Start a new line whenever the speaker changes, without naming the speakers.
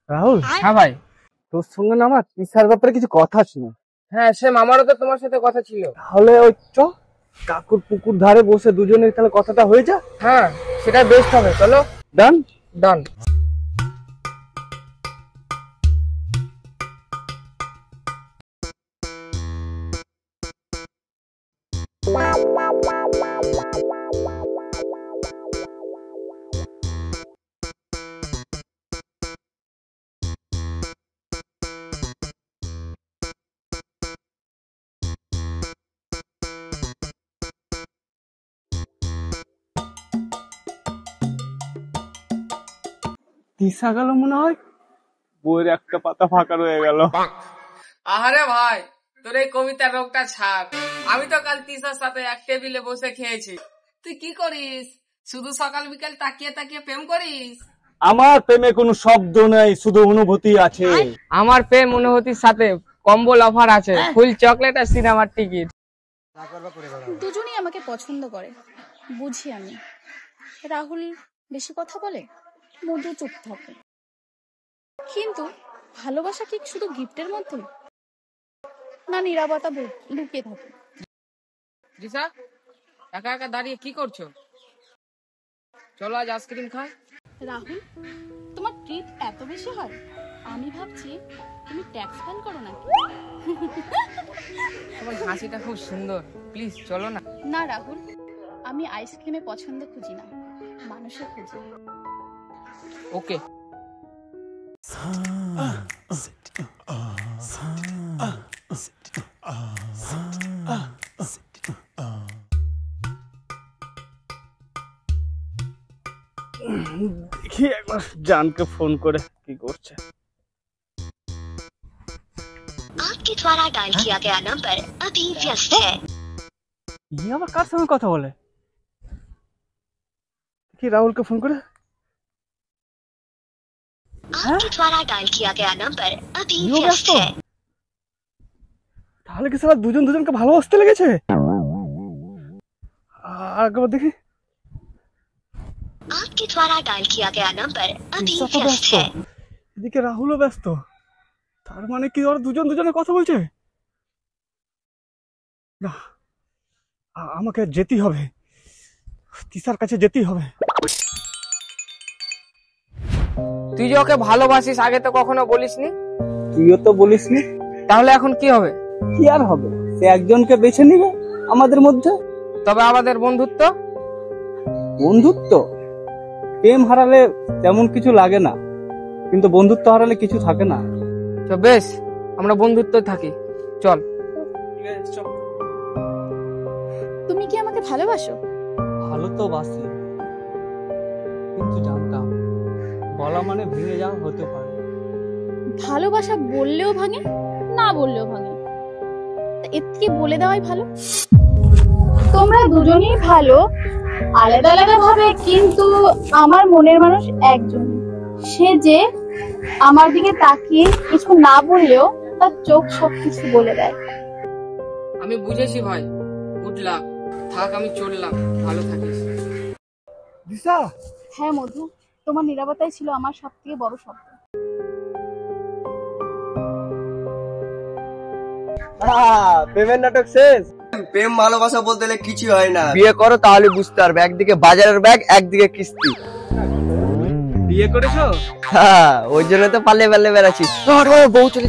রাহুল।
হ্যাঁ ভাই,
তোর সঙ্গে না আমার তিসার ব্যাপারে কিছু কথা ছিল।
হ্যাঁ সেম আমারও তো তোমার সাথে কথা ছিল।
তাহলে ওই কাকুর পুকুর ধারে বসে দুজনে তাহলে কথাটা হয়ে যা।
হ্যাঁ সেটা বেস্ট হবে, চলো।
ডান
ডান।
তিসা গেল মনে হয়, বইয়ের একটা পাতা ফাঁকা রয়ে গেল।
আরে ভাই, তোর এই কবিতার রোগটা ছাড়। আমি তো কাল তিসার সাথে এক টেবিলে বসে খেয়েছি। তুই কি করিস? শুধু সকাল বিকাল তাকিয়ে তাকিয়ে প্রেম করিস?
আমার প্রেমে কোনো শব্দ নেই, শুধু অনুভূতি আছে।
আমার প্রেম অনুভূতির সাথে কম্বল অফার আছে, ফুল চকলেট আর সিনেমার টিকিট।
দুজনেই আমাকে পছন্দ করে, বুঝি আমি। রাহুল বেশি কথা বলে, মধু চুপ থাকে। কিন্তু ভালোবাসা কি শুধু গিফটের মধ্যে, না নীরবতা লুকিয়ে থাকে?
রিসা, একা একা দাঁড়িয়ে কি করছো? চলো আজ আইসক্রিম খাই।
রাহুল, তোমার ট্রিপ এত বেশি হয়? আমি ভাবছি তুমি ট্যাক্স ফাইল করো নাকি।
তোমার হাসিটা খুব সুন্দর, প্লিজ চলো না।
না রাহুল, আমি আইসক্রিমে পছন্দ খুঁজি না, মানুষে খুঁজি।
ওকে।
দেখি একবার জানকে ফোন করে কি করছে।
आपके द्वारा डायल किया गया नंबर अभी व्यस्त है।
ये আবার কার সঙ্গে কথা বলে? কি রাহুলকে ফোন করে?
आपके द्वारा डायल किया गया नंबर अभी व्यस्त है।
তাহলে কি সারা দুজন দুজনকে ভালোবাসতে লেগেছে? আর একবার দেখি।
आपके द्वारा डायल किया गया नंबर अभी व्यस्त है।
এদিকে রাহুলও ব্যস্ত, তার মানে কি ওরা দুজন দুজনে কথা বলছে? না, আমাকে যেতেই হবে, তিসার কাছে যেতেই হবে।
তুই যে ওকে ভালোবাসিস আগে তো কখনো বলিসনি।
তুইও তো বলিসনি।
তাহলে এখন কি হবে?
কি আর হবে, সে একজনকে বেছে নিবে আমাদের মধ্যে।
তবে আমাদের বন্ধুত্ব?
বন্ধুত্ব প্রেম হারালে তেমন কিছু লাগে না, কিন্তু বন্ধুত্ব হারালে কিছু থাকে না।
তো বেশ, আমরা বন্ধুত্ব থাকি, চল।
তুমি কি আমাকে ভালোবাসো?
ভালো তো বাসি, কিন্তু জানতাম বলা মানে ভেঙে যাওয়া হতে পারে।
ভালোবাসা বললেও ভাঙে, না বললেও ভাঙে, এর থেকে বলে দেওয়াই ভালো। তোমরা দুজনেই ভালো, আলাদা আলাদা ভাবে, কিন্তু আমার মনের মানুষ একজন। সে যে আমার দিকে তাকিয়ে কিছু না বললেও তার চোখ সবকিছু বলে দেয়।
আমি বুঝেছি ভাই, গুড লাক। থাক, আমি চললাম, ভালো থাকিস।
দিশা।
হ্যাঁ মধু, তোমার নীরবতাই ছিল আমার সবথেকে বড় শব্দ।
প্রেমের নাটক শেষ।
প্রেম ভালোবাসা বলতে কিছু হয় না।
বিয়ে করো তাহলে বুঝতে পারবে, একদিকে বাজারের ব্যাগ একদিকে কিস্তি।
বিয়ে করেছো?
হ্যাঁ, ওই জন্য তো পালে পালে বেড়াচ্ছি।
বউ চলে